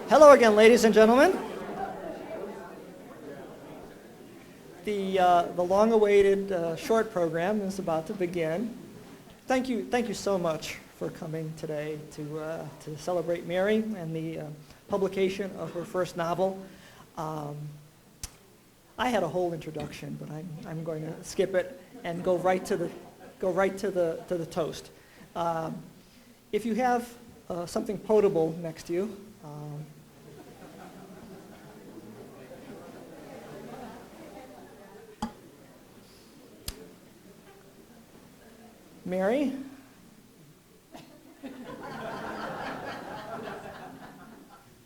Hello again, ladies and gentlemen. The long-awaited short program is about to begin. Thank you so much for coming today to celebrate Mary and the publication of her first novel. I had a whole introduction, but I'm going to skip it and go right to the toast. If you have something potable next to you. Mary?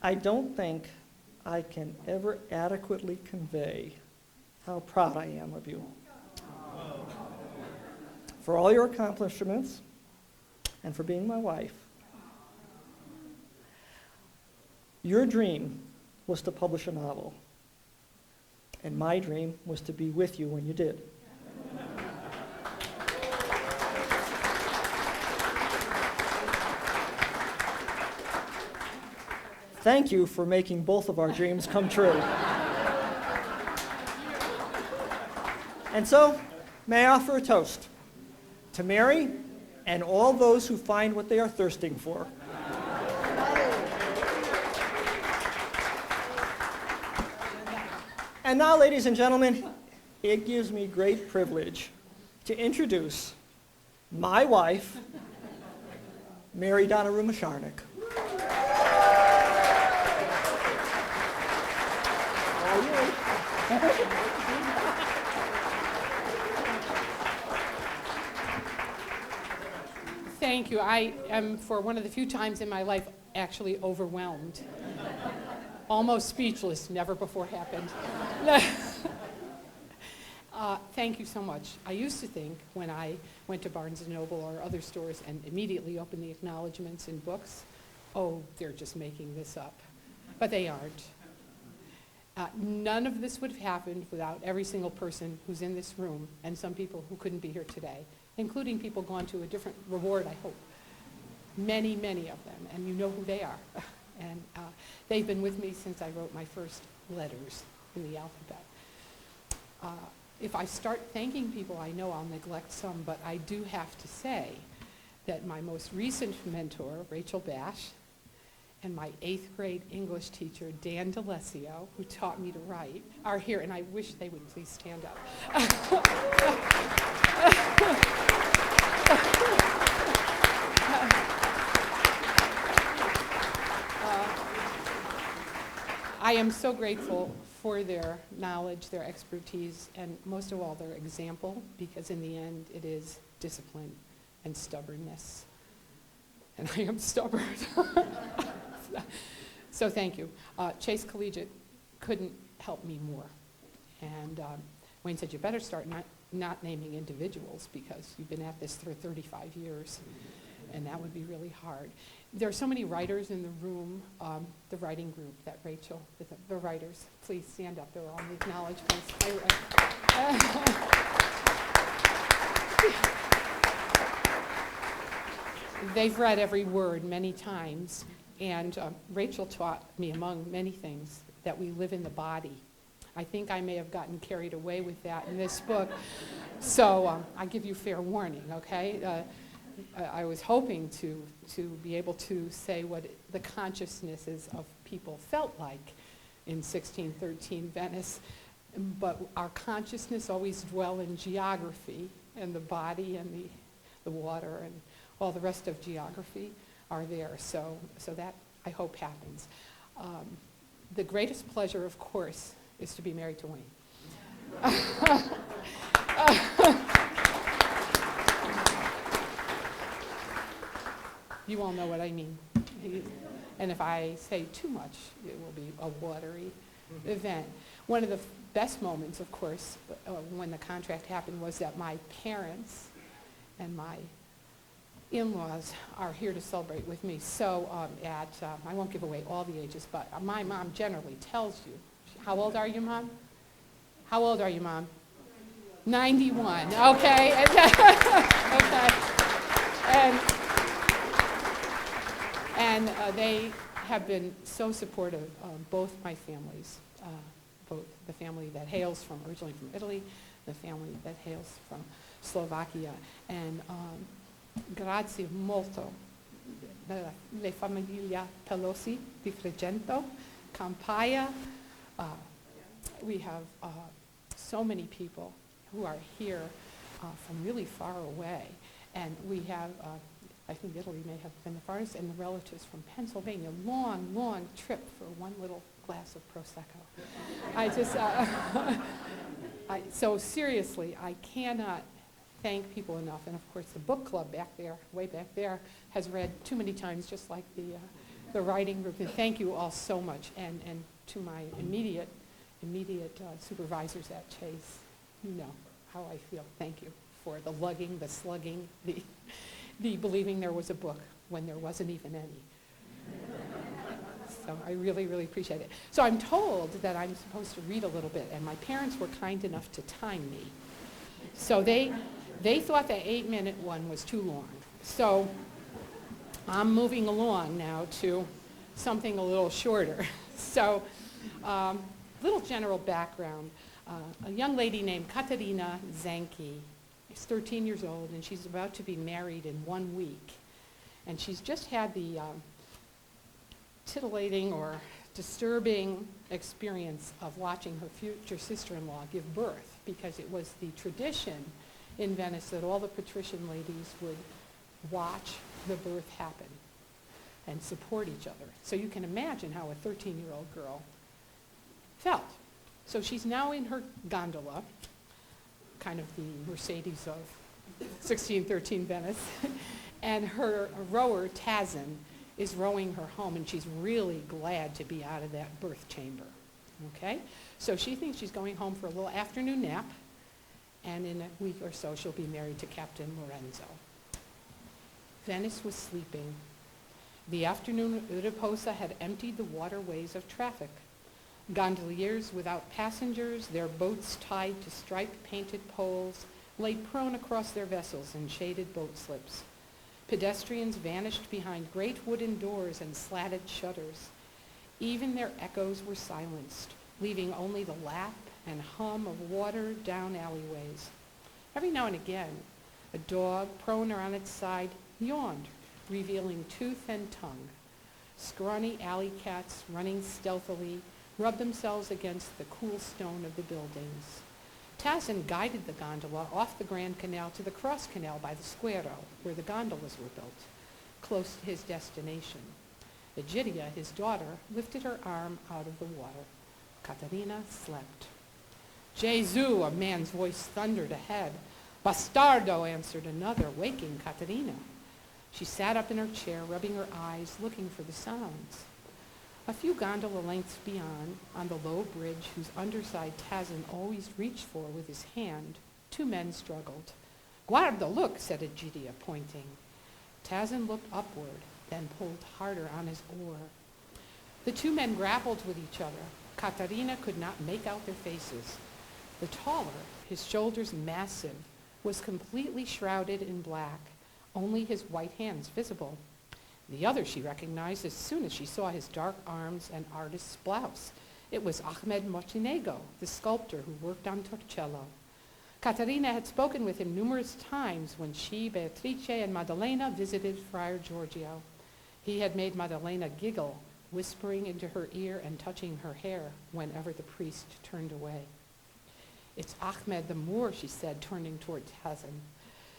I don't think I can ever adequately convey how proud I am of you. For all your accomplishments and for being my wife. Your dream was to publish a novel, and my dream was to be with you when you did. Thank you for making both of our dreams come true. And so, may I offer a toast to Mary and all those who find what they are thirsting for. And now, ladies and gentlemen, it gives me great privilege to introduce my wife, Mary Donnarumma Sharnick. Thank you. I am, for one of the few times in my life, actually overwhelmed. Almost speechless, never before happened. Thank you so much. I used to think when I went to Barnes & Noble or other stores and immediately opened the acknowledgments in books, oh, they're just making this up. But they aren't. None of this would have happened without every single person who's in this room and some people who couldn't be here today, including people gone to a different reward, I hope. Many, many of them, and you know who they are. And they've been with me since I wrote my first letters in the alphabet. If I start thanking people, I know I'll neglect some, but I do have to say that my most recent mentor, Rachel Bash, and my 8th grade English teacher, Dan DeLessio, who taught me to write, are here, and I wish they would please stand up. I am so grateful for their knowledge, their expertise, and most of all, their example, because in the end, it is discipline and stubbornness. And I am stubborn. So thank you. Chase Collegiate couldn't help me more. And Wayne said, you better start not naming individuals because you've been at this for 35 years, and that would be really hard. There are so many writers in the room, the writing group that Rachel, the writers, please stand up. They're on the acknowledgements. They've read every word many times, and Rachel taught me, among many things, that we live in the body. I think I may have gotten carried away with that in this book, so I give you fair warning, okay? I was hoping to be able to say what the consciousnesses of people felt like in 1613 Venice, but our consciousness always dwell in geography, and the body and the water and all the rest of geography are there, so that I hope happens. The greatest pleasure, of course, is to be married to Wayne. You all know what I mean. And if I say too much, it will be a watery event. One of the best moments, of course, when the contract happened was that my parents and my in-laws are here to celebrate with me. So I won't give away all the ages, but my mom generally tells you. How old are you, Mom? How old are you, Mom? 91. Okay. Okay. And they have been so supportive of both my families, both the family that hails from originally from Italy, the family that hails from Slovakia, and grazie molto. Le famiglia Pelosi di Frigento, Campaya. We have so many people who are here from really far away, and we have, I think Italy may have been the farthest, and the relatives from Pennsylvania. Long, long trip for one little glass of Prosecco. I just, so seriously, I cannot thank people enough. And of course, the book club back there, way back there, has read too many times, just like the writing group. And thank you all so much. And to my immediate supervisors at Chase, you know how I feel. Thank you for the lugging, the slugging, the believing there was a book when there wasn't even any. So I really, really appreciate it. So I'm told that I'm supposed to read a little bit, and my parents were kind enough to time me. So they thought the 8-minute one was too long. So I'm moving along now to something a little shorter. So little general background. A young lady named Katerina Zanki is 13 years old, and she's about to be married in 1 week. And she's just had the titillating or disturbing experience of watching her future sister-in-law give birth, because it was the tradition in Venice that all the patrician ladies would watch the birth happen and support each other. So you can imagine how a 13-year-old girl felt. So she's now in her gondola, kind of the Mercedes of 1613 Venice, and her rower, Tazin, is rowing her home, and she's really glad to be out of that birth chamber. Okay? So she thinks she's going home for a little afternoon nap, and in a week or so she'll be married to Captain Lorenzo. Venice was sleeping. The afternoon riposa had emptied the waterways of traffic. Gondoliers without passengers, their boats tied to stripe-painted poles, lay prone across their vessels in shaded boat slips. Pedestrians vanished behind great wooden doors and slatted shutters. Even their echoes were silenced, leaving only the lap and hum of water down alleyways. Every now and again, a dog, prone or on its side, yawned, revealing tooth and tongue. Scrawny alley cats, running stealthily, rubbed themselves against the cool stone of the buildings. Tazin guided the gondola off the Grand Canal to the cross canal by the Squero, where the gondolas were built, close to his destination. Egidia, his daughter, lifted her arm out of the water. Caterina slept. Gesù, a man's voice thundered ahead. Bastardo, answered another, waking Caterina. She sat up in her chair, rubbing her eyes, looking for the sounds. A few gondola lengths beyond, on the low bridge whose underside Tazin always reached for with his hand, 2 men struggled. Guarda, look, said Egidia, pointing. Tazin looked upward, then pulled harder on his oar. The 2 men grappled with each other. Caterina could not make out their faces. The taller, his shoulders massive, was completely shrouded in black, only his white hands visible. The other she recognized as soon as she saw his dark arms and artist's blouse. It was Ahmed Mocenigo, the sculptor who worked on Torcello. Caterina had spoken with him numerous times when she, Beatrice, and Maddalena visited Friar Giorgio. He had made Maddalena giggle, whispering into her ear and touching her hair whenever the priest turned away. It's Ahmed the Moor, she said, turning toward Tazin.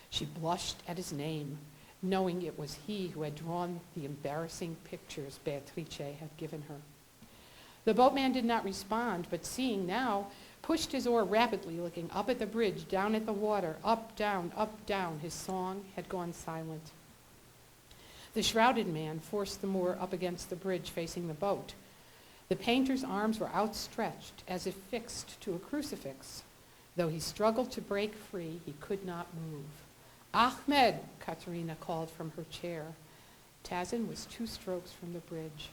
She blushed at his name, knowing it was he who had drawn the embarrassing pictures Beatrice had given her. The boatman did not respond, but seeing now, pushed his oar rapidly, looking up at the bridge, down at the water, up, down, up, down. His song had gone silent. The shrouded man forced the Moor up against the bridge facing the boat. The painter's arms were outstretched, as if fixed to a crucifix. Though he struggled to break free, he could not move. Ahmed, Caterina called from her chair. Tazin was 2 strokes from the bridge.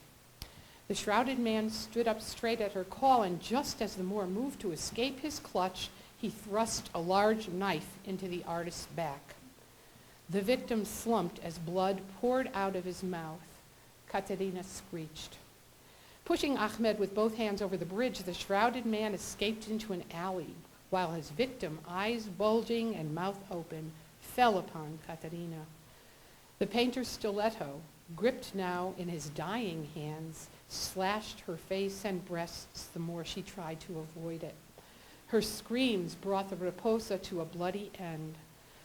The shrouded man stood up straight at her call, and just as the Moor moved to escape his clutch, he thrust a large knife into the artist's back. The victim slumped as blood poured out of his mouth. Katerina screeched. Pushing Ahmed with both hands over the bridge, the shrouded man escaped into an alley, while his victim, eyes bulging and mouth open, fell upon Katerina. The painter's stiletto, gripped now in his dying hands, slashed her face and breasts the more she tried to avoid it. Her screams brought the riposa to a bloody end.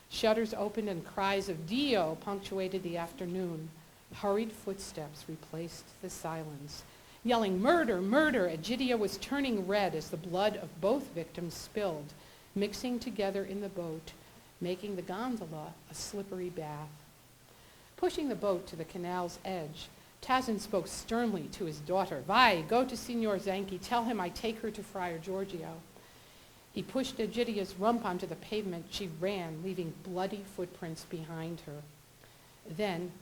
Shutters opened and cries of Dio punctuated the afternoon. Hurried footsteps replaced the silence. Yelling, "Murder, murder!" Egidia was turning red as the blood of both victims spilled, mixing together in the boat, making the gondola a slippery bath. Pushing the boat to the canal's edge, Tazin spoke sternly to his daughter. "Vai, go to Signor Zanchi. Tell him I take her to Friar Giorgio." He pushed Egidia's rump onto the pavement. She ran, leaving bloody footprints behind her. Then,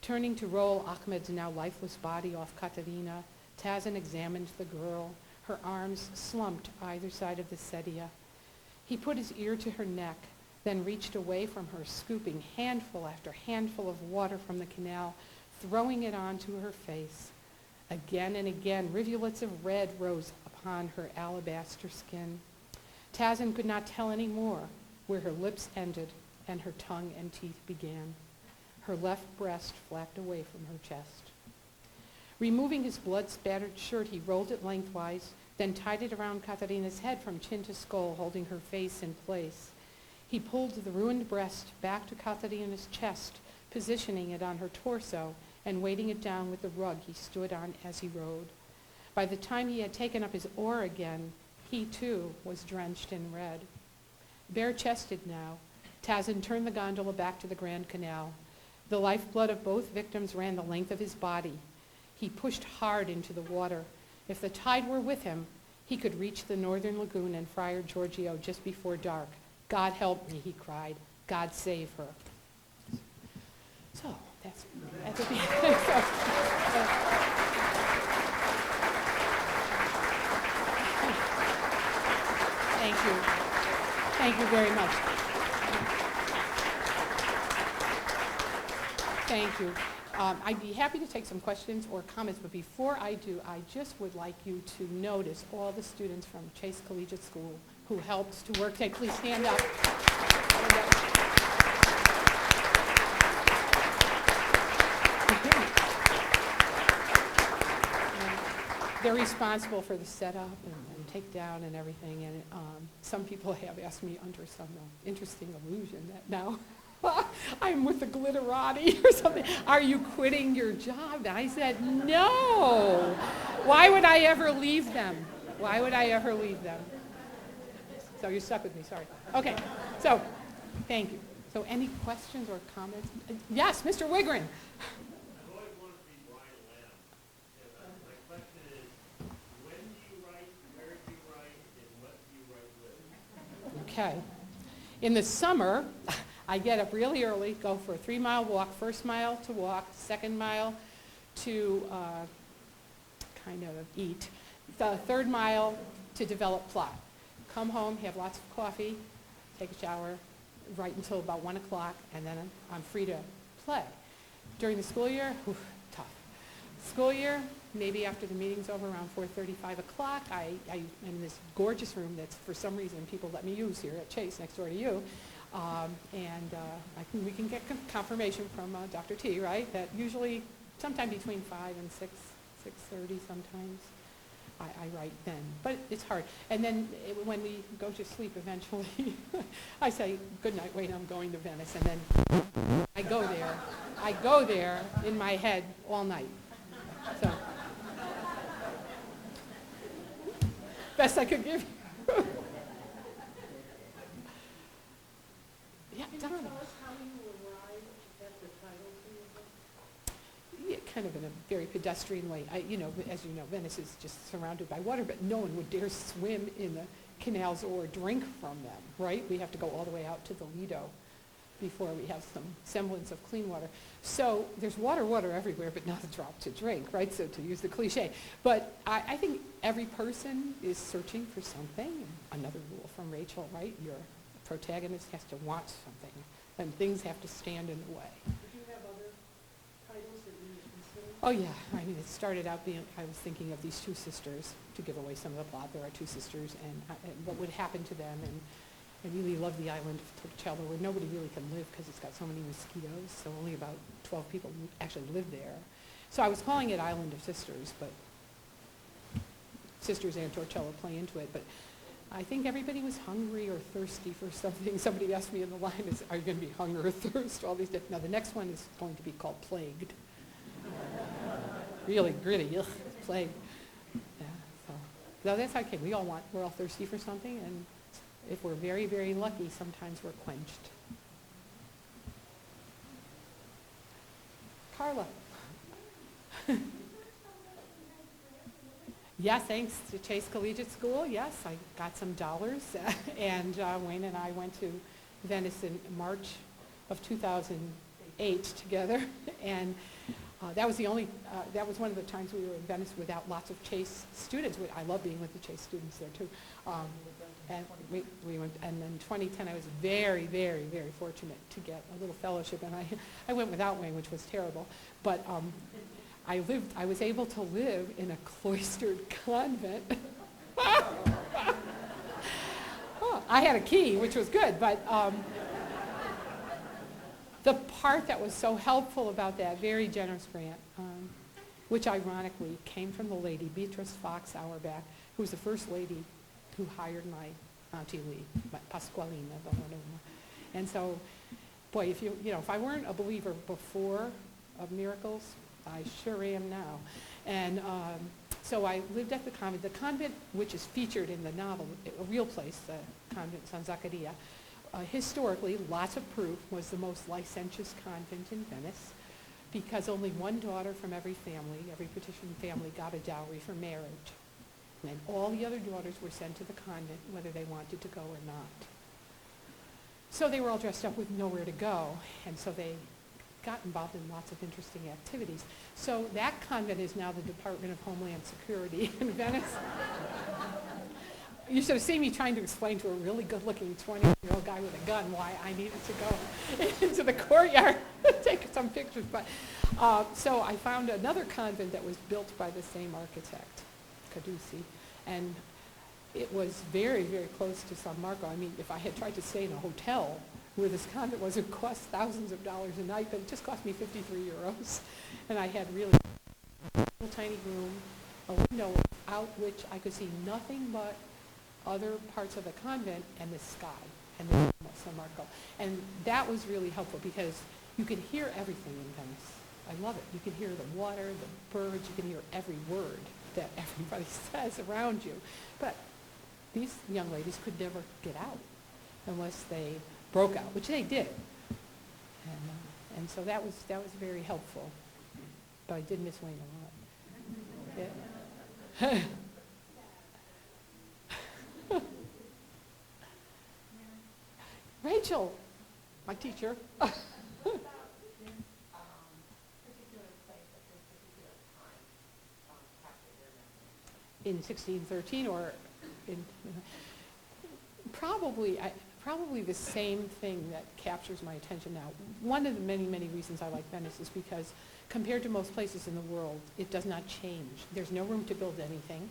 turning to roll Ahmed's now lifeless body off Katerina, Tazin examined the girl, her arms slumped either side of the sedia. He put his ear to her neck, then reached away from her, scooping handful after handful of water from the canal, throwing it onto her face. Again and again, rivulets of red rose upon her alabaster skin. Tazin could not tell any more where her lips ended and her tongue and teeth began. Her left breast flapped away from her chest. Removing his blood-spattered shirt, he rolled it lengthwise, then tied it around Katerina's head from chin to skull, holding her face in place. He pulled the ruined breast back to Katerina's chest, positioning it on her torso and weighting it down with the rug he stood on as he rowed. By the time he had taken up his oar again, he too was drenched in red. Bare-chested now, Tazin turned the gondola back to the Grand Canal. The lifeblood of both victims ran the length of his body. He pushed hard into the water. If the tide were with him, he could reach the northern lagoon and Friar Giorgio just before dark. "God help me," he cried. "God save her." So, that's the beginning. Thank you. Thank you very much. Thank you. I'd be happy to take some questions or comments, but before I do, I just would like you to notice all the students from Chase Collegiate School who helped to work today. Please stand up. They're responsible for the setup and takedown and everything, and some people have asked me under some interesting illusion that now I'm with the glitterati or something. Are you quitting your job? And I said, no. Why would I ever leave them? Why would I ever leave them? So you're stuck with me, sorry. Okay, so thank you. So any questions or comments? Yes, Mr. Wigrin. I've always wanted to be Brian Lamb. And my question is, when do you write, where do you write, and what do you write with? Okay. In the summer, I get up really early, go for a 3-mile walk, first mile to walk, second mile to kind of eat, the third mile to develop plot. Come home, have lots of coffee, take a shower, write until about 1 o'clock, and then I'm free to play. During the school year, tough. School year, maybe after the meeting's over around 4:30, 5 o'clock, I'm in this gorgeous room that's for some reason people let me use here at Chase next door to you. We can get confirmation from Dr. T, right? That usually sometime between 5 and 6:30 sometimes. I write then, but it's hard. And then when we go to sleep eventually, I say, good night, wait, I'm going to Venice. And then I go there in my head all night. So, best I could give you. Yeah, Donna. Yeah, kind of in a very pedestrian way. As you know, Venice is just surrounded by water, but no one would dare swim in the canals or drink from them, right? We have to go all the way out to the Lido before we have some semblance of clean water. So there's water everywhere, but not a drop to drink, right? So to use the cliche. But I think every person is searching for something. Another rule from Rachel, right? Your protagonist has to want something, and things have to stand in the way. Do you have other titles that you would consider? Oh, yeah, I mean, it started out being, I was thinking of these two sisters, to give away some of the plot. There are two sisters, and what would happen to them, and I really love the island of Torcello, where nobody really can live because it's got so many mosquitoes, so only about 12 people actually live there. So I was calling it Island of Sisters, but Sisters and Torcello play into it, but I think everybody was hungry or thirsty for something. Somebody asked me in the line, are you going to be hunger or thirst? All these now, the next one is going to be called Plagued. Really gritty, ugh, plague. Yeah, so that's okay. We're all thirsty for something, and if we're very, very lucky, sometimes we're quenched. Carla. Yeah, thanks to Chase Collegiate School, yes, I got some dollars, and Wayne and I went to Venice in March of 2008 together, and that was one of the times we were in Venice without lots of Chase students. I love being with the Chase students there too. And we went, and in 2010 I was very, very, very fortunate to get a little fellowship, and I went without Wayne, which was terrible, but I was able to live in a cloistered convent. Oh, I had a key, which was good, but the part that was so helpful about that very generous grant, which ironically came from the lady, Beatrice Fox Auerbach, who was the first lady who hired my Auntie Lee, Pasqualina Donnarumma. And so, boy, if I weren't a believer before of miracles, I sure am now. And so I lived at the convent, which is featured in the novel, a real place, the convent San Zaccaria. Historically, lots of proof, was the most licentious convent in Venice, because only one daughter from every petition family got a dowry for marriage. And all the other daughters were sent to the convent, whether they wanted to go or not. So they were all dressed up with nowhere to go, and so they got involved in lots of interesting activities. So that convent is now the Department of Homeland Security in Venice. You should have seen me trying to explain to a really good-looking 20-year-old guy with a gun why I needed to go into the courtyard and take some pictures. But so I found another convent that was built by the same architect, Caduci, and it was very, very close to San Marco. I mean, if I had tried to stay in a hotel where this convent was, it would cost thousands of dollars a night, but it just cost me 53 euros. And I had really a little tiny room, a window out which I could see nothing but other parts of the convent and the sky and the San Marco. And that was really helpful because you could hear everything in Venice. I love it. You can hear the water, the birds, you can hear every word that everybody says around you. But these young ladies could never get out unless they broke out, which they did. And so that was very helpful. But I did miss Wayne a lot. Yeah. Rachel, my teacher. In 1613, or in probably the same thing that captures my attention now. One of the many, many reasons I like Venice is because compared to most places in the world, it does not change. There's no room to build anything.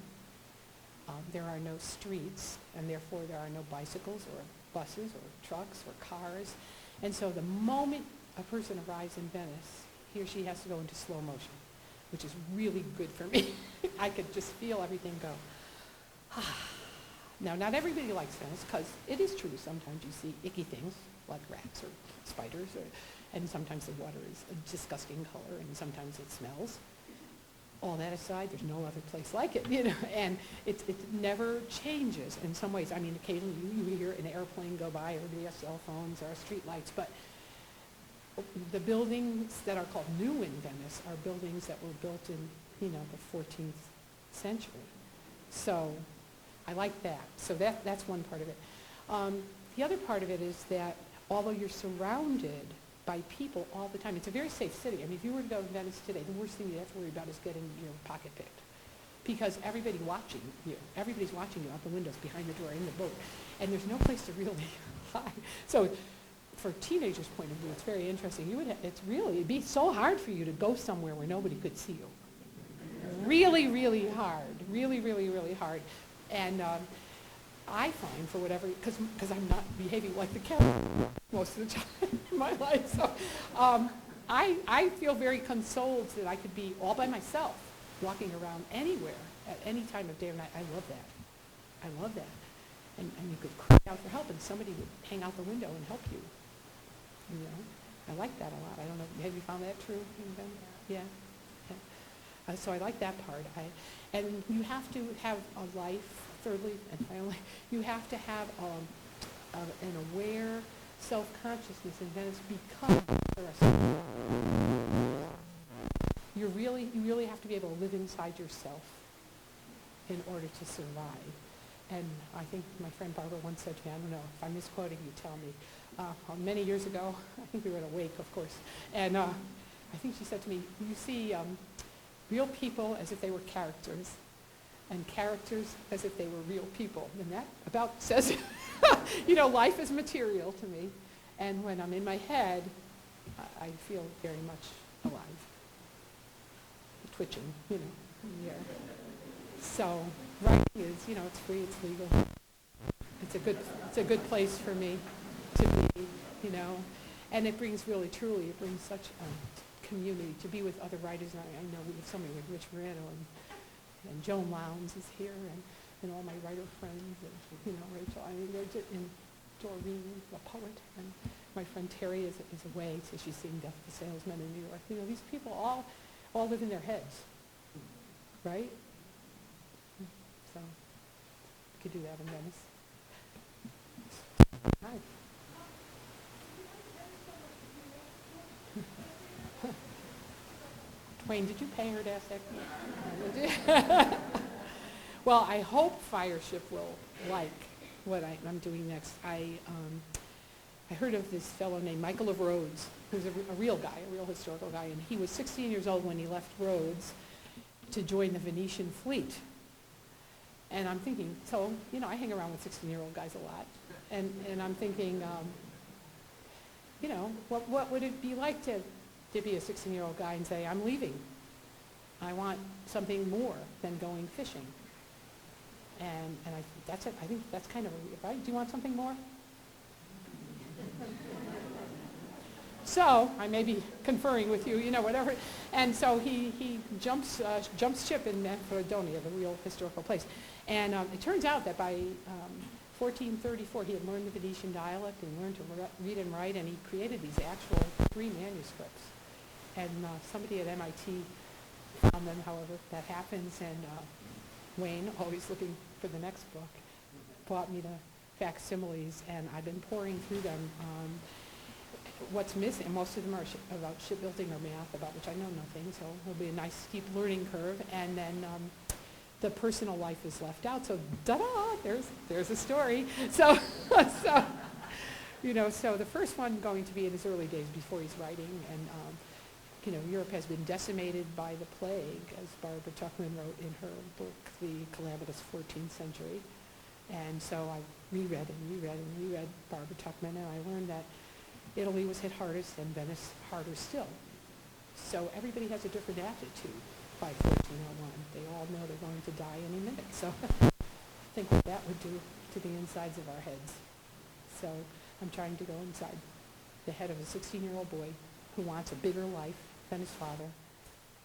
There are no streets, and therefore there are no bicycles or buses or trucks or cars. And so the moment a person arrives in Venice, he or she has to go into slow motion, which is really good for me. I could just feel everything go. Now, not everybody likes Venice, because it is true. Sometimes you see icky things, like rats or spiders, and sometimes the water is a disgusting color, and sometimes it smells. All that aside, there's no other place like it, and it never changes in some ways. I mean, occasionally you hear an airplane go by, everybody has cell phones, there are street lights, but the buildings that are called new in Venice are buildings that were built in, the 14th century. So I like that. So that's one part of it. The other part of it is that although you're surrounded by people all the time, it's a very safe city. I mean, if you were to go to Venice today, the worst thing you have to worry about is getting your pocket picked, because everybody's watching you. Everybody's watching you out the windows, behind the door, in the boat, and there's no place to really hide. So for teenagers' point of view, it's very interesting. It'd be so hard for you to go somewhere where nobody could see you. Really, really hard. Really, really, really hard. And I find, for whatever, because I'm not behaving like the cat most of the time in my life, so I feel very consoled that I could be all by myself, walking around anywhere at any time of day or night. I love that. I love that. And you could cry out for help, and somebody would hang out the window and help you. You know, I like that a lot. I don't know. Have you found that true? Yeah. Yeah. So I like that part. And you have to have a life. Thirdly, and finally, you have to have an aware self-consciousness in Venice because the rest of the world. You really have to be able to live inside yourself in order to survive. And I think my friend Barbara once said to me, I don't know, if I'm misquoting you, tell me, many years ago, I think we were at a wake, of course, and I think she said to me, you see real people as if they were characters, and characters as if they were real people. And that about says, you know, life is material to me. And when I'm in my head, I feel very much alive. Twitching, you know, yeah. So writing is, you know, it's free, it's legal. It's a good place for me to be, you know. And it brings it brings such a community to be with other writers. And I know we have so many, like Rich Moreno and Joan Lowndes is here, and all my writer friends, and, you know, Rachel, I mean, and Doreen, the poet, and my friend Terry is away, so she's seeing Death of the Salesman in New York. You know, these people all live in their heads, right? So, we could do that in Venice. Hi. Wayne, did you pay her to ask that? Well, I hope Fireship will like what I'm doing next. I heard of this fellow named Michael of Rhodes, who's a real guy, a real historical guy, and he was 16 years old when he left Rhodes to join the Venetian fleet. And I'm thinking, so, you know, I hang around with 16-year-old guys a lot, and I'm thinking, you know, what would it be like to be a 16-year-old guy and say, I'm leaving. I want something more than going fishing. And I think that's kind of, right? Do you want something more? So I may be conferring with you, you know, whatever. And so he jumps ship in Manfredonia, the real historical place. And it turns out that by 1434, he had learned the Venetian dialect and learned to read and write, and he created these actual 3 manuscripts. And somebody at MIT found them, however, that happens, and Wayne, always looking for the next book, brought me the facsimiles, and I've been pouring through them. What's missing, and most of them are about shipbuilding or math, about which I know nothing, so it'll be a nice steep learning curve, and then the personal life is left out, so da-da, there's a story. So, you know, so the first one going to be in his early days before he's writing, and you know, Europe has been decimated by the plague, as Barbara Tuchman wrote in her book, The Calamitous 14th Century. And so I reread Barbara Tuchman, and I learned that Italy was hit hardest and Venice harder still. So everybody has a different attitude by 1401. They all know they're going to die any minute. So think what that would do to the insides of our heads. So I'm trying to go inside the head of a 16-year-old boy who wants a bigger life than his father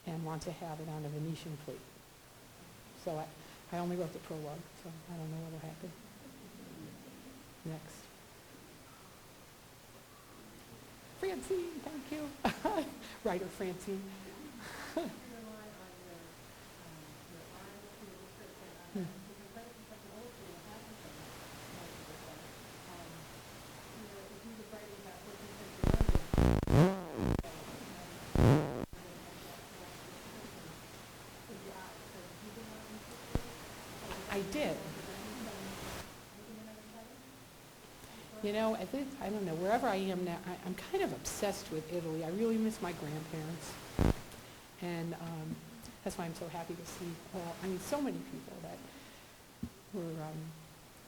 and wants to have it on a Venetian fleet. So I only wrote the prologue, so I don't know what will happen next. Francine, thank you. Writer Francine. I did. You know, I don't know, wherever I am now, I'm kind of obsessed with Italy. I really miss my grandparents. And that's why I'm so happy to see so many people that were,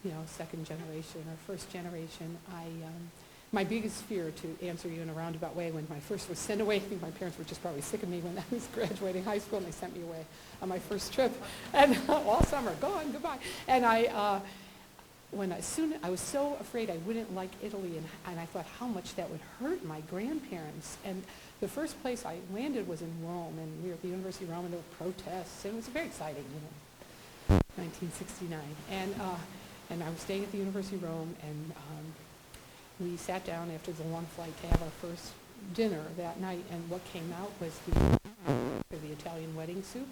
you know, second generation or first generation. my biggest fear, to answer you in a roundabout way, when I first was sent away, I think my parents were just probably sick of me when I was graduating high school, and they sent me away on my first trip, and all summer, gone, goodbye. And I was so afraid I wouldn't like Italy, and I thought how much that would hurt my grandparents. And the first place I landed was in Rome, and we were at the University of Rome, and there were protests, and it was very exciting, 1969. And I was staying at the University of Rome, and we sat down after the long flight to have our first dinner that night, and what came out was the Italian wedding soup,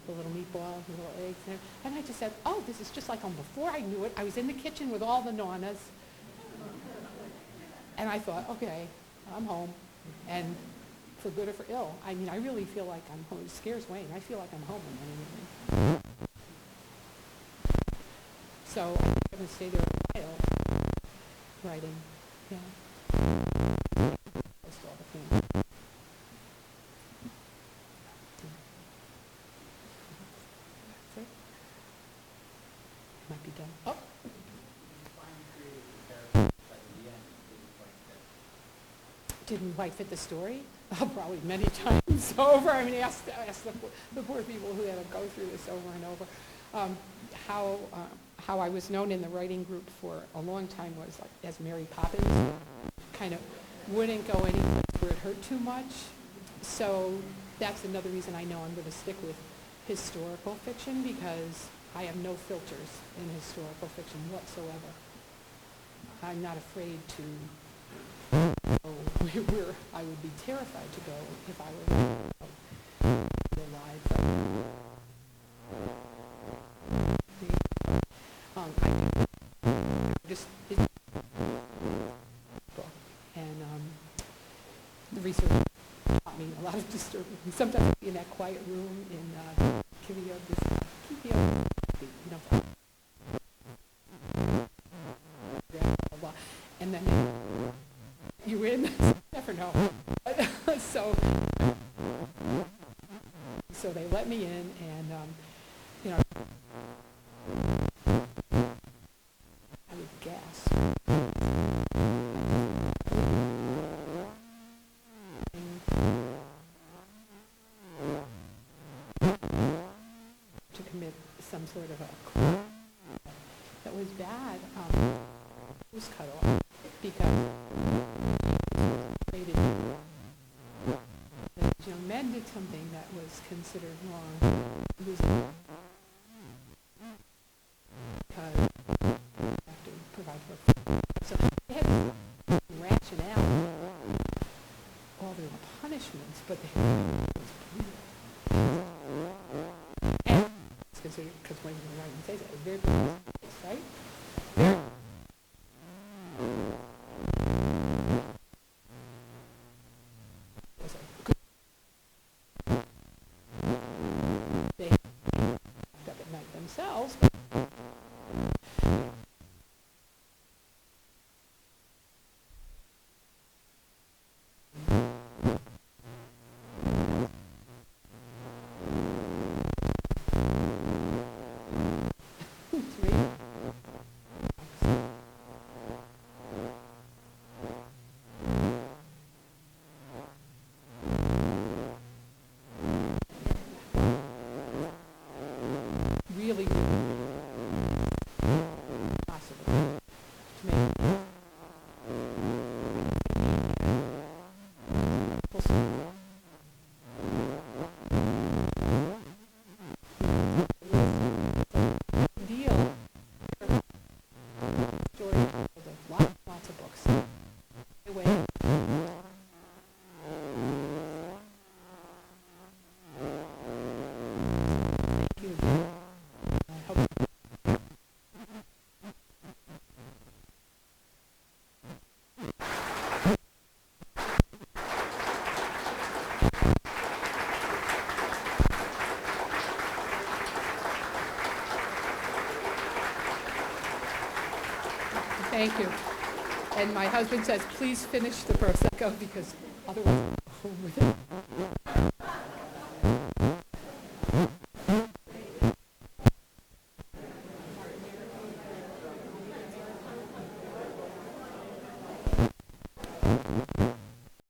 the little meatball, the little eggs, and I just said, oh, this is just like home. Before I knew it, I was in the kitchen with all the nonnas, and I thought, okay, I'm home, and for good or for ill. I mean, I really feel like I'm home. It scares Wayne. I feel like I'm home in many ways. So I'm going to stay there a while, writing, yeah. Post all the things. That's it. Might be done. Oh. Didn't quite fit the story? Oh, probably many times over. I mean, ask the poor people who had to go through this over and over. How I was known in the writing group for a long time was like as Mary Poppins. Kind of wouldn't go any place where it hurt too much. So that's another reason I know I'm going to stick with historical fiction, because I have no filters in historical fiction whatsoever. I'm not afraid to go where I would be terrified to go if I were alive. The research taught me a lot of disturbing. Sometimes in that quiet room in Kivio, and then you in, never know. So they let me in, and I would gasp. To commit some sort of a crime that was bad, was cut off because men did something that was considered wrong. It was because you have to provide for. So they had this rationale, all their punishments, but they and it's considered, because when you're writing says it, very precise, right? They up at night themselves. Really possible to make deal story of lots of books. Anyway. Thank you again. Thank you. And my husband says, please finish the Prosecco, because otherwise I'll go home with